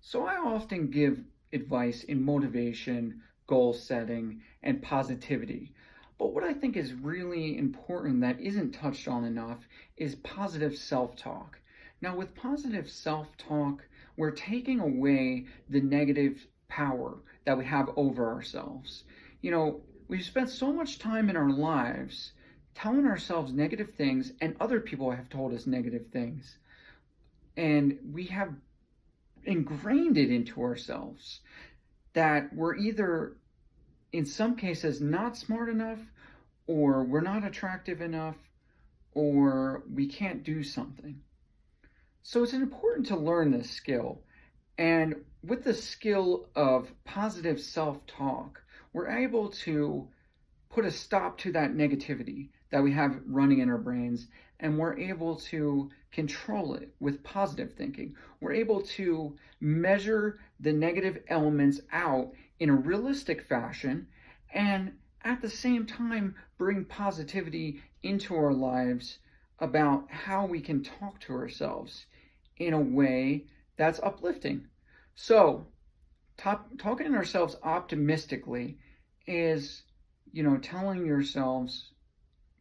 So I often give advice in motivation, goal setting, and positivity. But what I think is really important that isn't touched on enough is positive self talk. Now, with positive self talk, we're taking away the negative power that we have over ourselves. We've spent so much time in our lives telling ourselves negative things, and other people have told us negative things. And we have ingrained it into ourselves that we're either, in some cases, not smart enough, or we're not attractive enough, or we can't do something. So it's important to learn this skill. And with the skill of positive self talk, we're able to put a stop to that negativity that we have running in our brains, and we're able to control it with positive thinking. We're able to measure the negative elements out in a realistic fashion, and at the same time bring positivity into our lives about how we can talk to ourselves in a way that's uplifting. So, talking to ourselves optimistically is, telling yourselves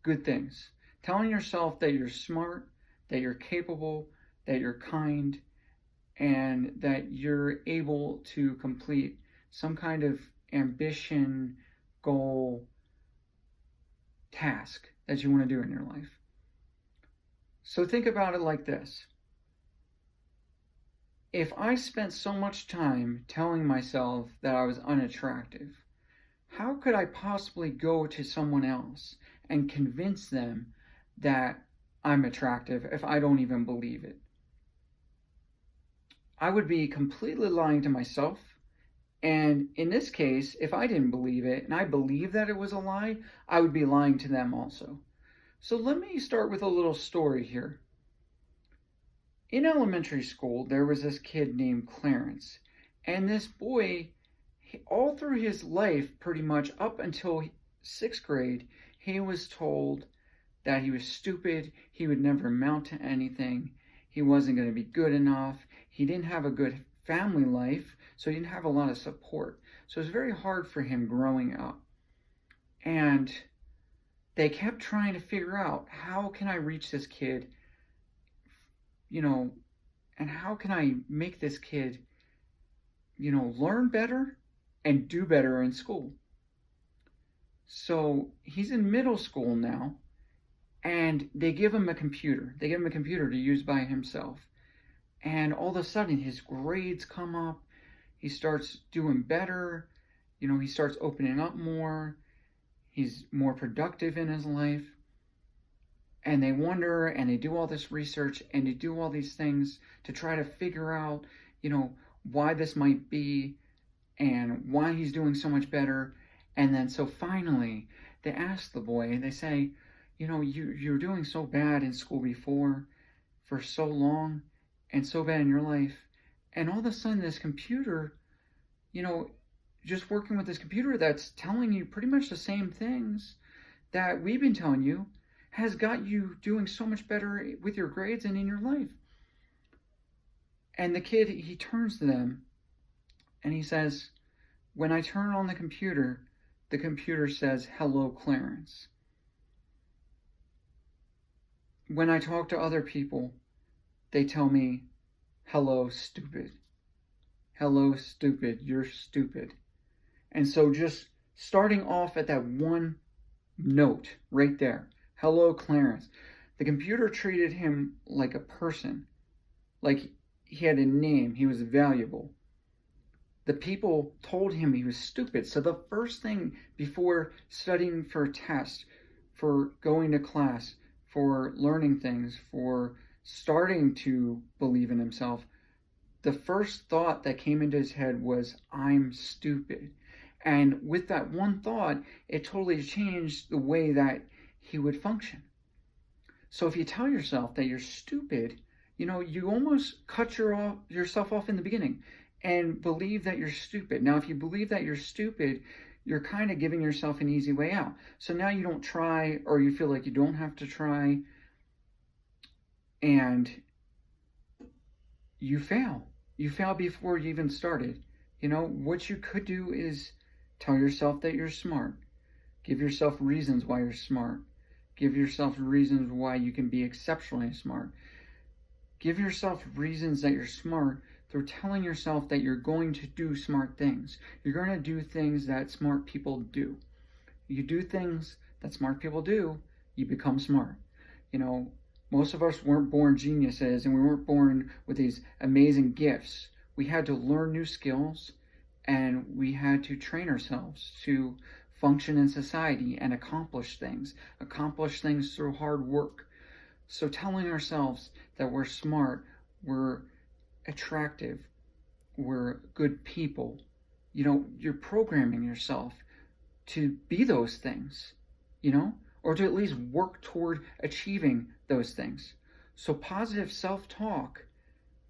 good things. Telling yourself that you're smart, that you're capable, that you're kind, and that you're able to complete some kind of ambition, goal, task that you want to do in your life. So think about it like this. If I spent so much time telling myself that I was unattractive, how could I possibly go to someone else and convince them that I'm attractive if I don't even believe it? I would be completely lying to myself. And in this case, if I didn't believe it and I believed that it was a lie, I would be lying to them also. So let me start with a little story here. In elementary school, there was this kid named Clarence. And this boy, all through his life, pretty much up until sixth grade, he was told that he was stupid, he would never amount to anything, he wasn't going to be good enough, he didn't have a good family life, so he didn't have a lot of support. So it was very hard for him growing up. And they kept trying to figure out, how can I reach this kid, and how can I make this kid, learn better and do better in school. So he's in middle school now, and they give him a computer. They give him a computer to use by himself. And all of a sudden, his grades come up. He starts doing better. He starts opening up more. He's more productive in his life. And they wonder, and they do all this research, and they do all these things to try to figure out, why this might be, and why he's doing so much better. And then so finally, they ask the boy, they say, you're doing so bad in school before, for so long, and so bad in your life. And all of a sudden, this computer, just working with this computer that's telling you pretty much the same things that we've been telling you, has got you doing so much better with your grades and in your life. And the kid, he turns to them and he says, when I turn on the computer says, "Hello, Clarence." When I talk to other people, they tell me, "Hello, stupid. Hello, stupid. You're stupid." And so just starting off at that one note right there, "Hello, Clarence." The computer treated him like a person, like he had a name, he was valuable. The people told him he was stupid. So the first thing before studying for a test, for going to class, for learning things, for starting to believe in himself, the first thought that came into his head was, "I'm stupid." And with that one thought, it totally changed the way that he would function. So if you tell yourself that you're stupid, you almost cut yourself off in the beginning and believe that you're stupid. Now, if you believe that you're stupid, you're kind of giving yourself an easy way out. So now you don't try, or you feel like you don't have to try, and you fail. You failed before you even started. What you could do is tell yourself that you're smart. Give yourself reasons why you're smart. Give yourself reasons why you can be exceptionally smart. Give yourself reasons that you're smart through telling yourself that you're going to do smart things. You're going to do things that smart people do. You do things that smart people do, you become smart. Most of us weren't born geniuses, and we weren't born with these amazing gifts. We had to learn new skills, and we had to train ourselves to function in society and accomplish things through hard work. So telling ourselves that we're smart, we're attractive, we're good people, you're programming yourself to be those things, or to at least work toward achieving those things. So positive self-talk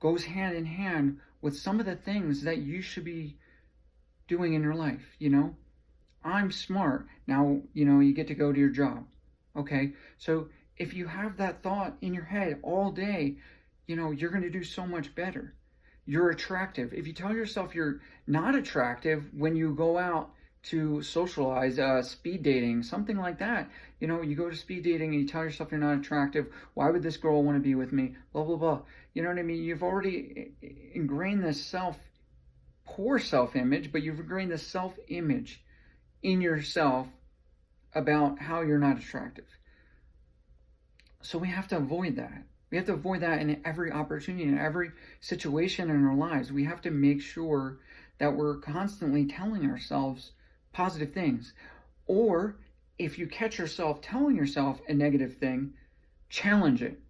goes hand in hand with some of the things that you should be doing in your life. I'm smart. Now, you get to go to your job. Okay? So if you have that thought in your head all day, you're going to do so much better. You're attractive. If you tell yourself you're not attractive when you go out to socialize, speed dating, something like that, you go to speed dating and you tell yourself you're not attractive. Why would this girl want to be with me? Blah, blah, blah. You know what I mean? You've already ingrained this poor self-image, but you've ingrained this self-image in yourself about how you're not attractive. So we have to avoid that. We have to avoid that in every opportunity, in every situation in our lives. We have to make sure that we're constantly telling ourselves positive things. Or if you catch yourself telling yourself a negative thing, challenge it.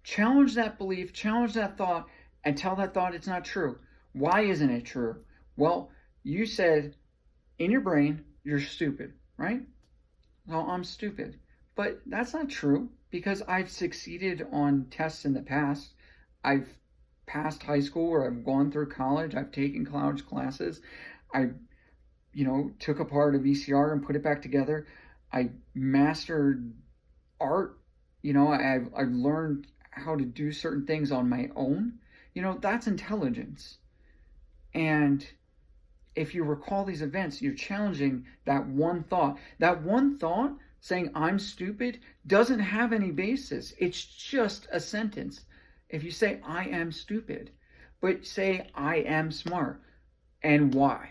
Challenge that belief, challenge that thought, and tell that thought it's not true. Why isn't it true? Well, you said in your brain, you're stupid, right? Well, I'm stupid. But that's not true, because I've succeeded on tests in the past. I've passed high school, or I've gone through college. I've taken college classes. I, took apart a VCR and put it back together. I mastered art. I've learned how to do certain things on my own. That's intelligence. And if you recall these events, you're challenging that one thought. That one thought, saying I'm stupid, doesn't have any basis. It's just a sentence. If you say I am stupid, but say I am smart, and why?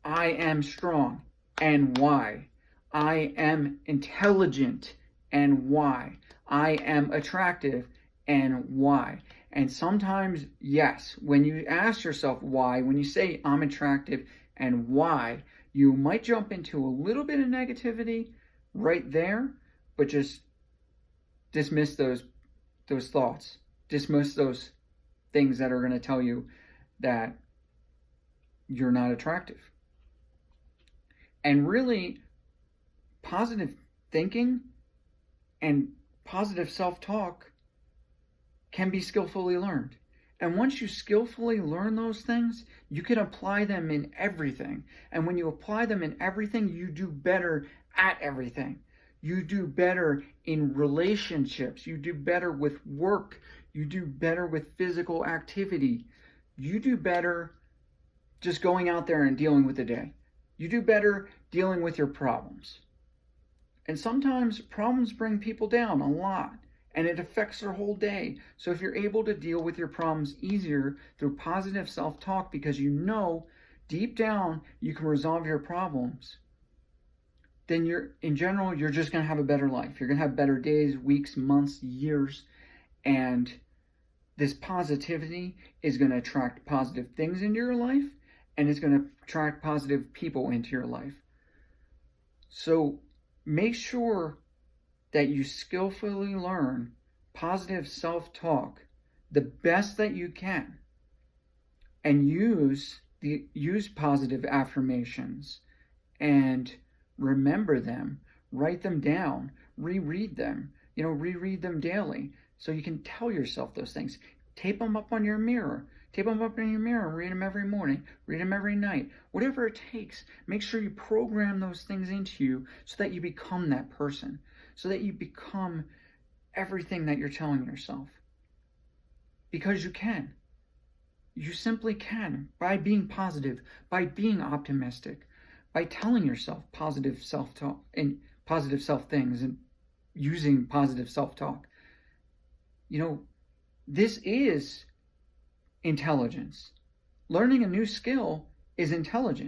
I am strong, and why? I am intelligent, and why? I am attractive, and why? And sometimes, yes, when you ask yourself why, when you say I'm attractive and why, you might jump into a little bit of negativity right there, but just dismiss those thoughts. Dismiss those things that are going to tell you that you're not attractive. And really, positive thinking and positive self-talk can be skillfully learned. And once you skillfully learn those things, you can apply them in everything. And when you apply them in everything, you do better at everything. You do better in relationships. You do better with work. You do better with physical activity. You do better just going out there and dealing with the day. You do better dealing with your problems. And sometimes problems bring people down a lot, and it affects their whole day. So if you're able to deal with your problems easier through positive self-talk, because deep down you can resolve your problems, then in general, you're just going to have a better life. You're going to have better days, weeks, months, years. And this positivity is going to attract positive things into your life, and it's going to attract positive people into your life. So make sure that you skillfully learn positive self-talk the best that you can, and use positive affirmations and remember them, write them down, reread them, reread them daily so you can tell yourself those things. Tape them up on your mirror. Tape them up in your mirror and read them every morning. Read them every night. Whatever it takes. Make sure you program those things into you so that you become that person. So that you become everything that you're telling yourself. Because you can. You simply can by being positive, by being optimistic, by telling yourself positive self-talk and positive self-things and using positive self-talk. This is intelligence. Learning a new skill is intelligent.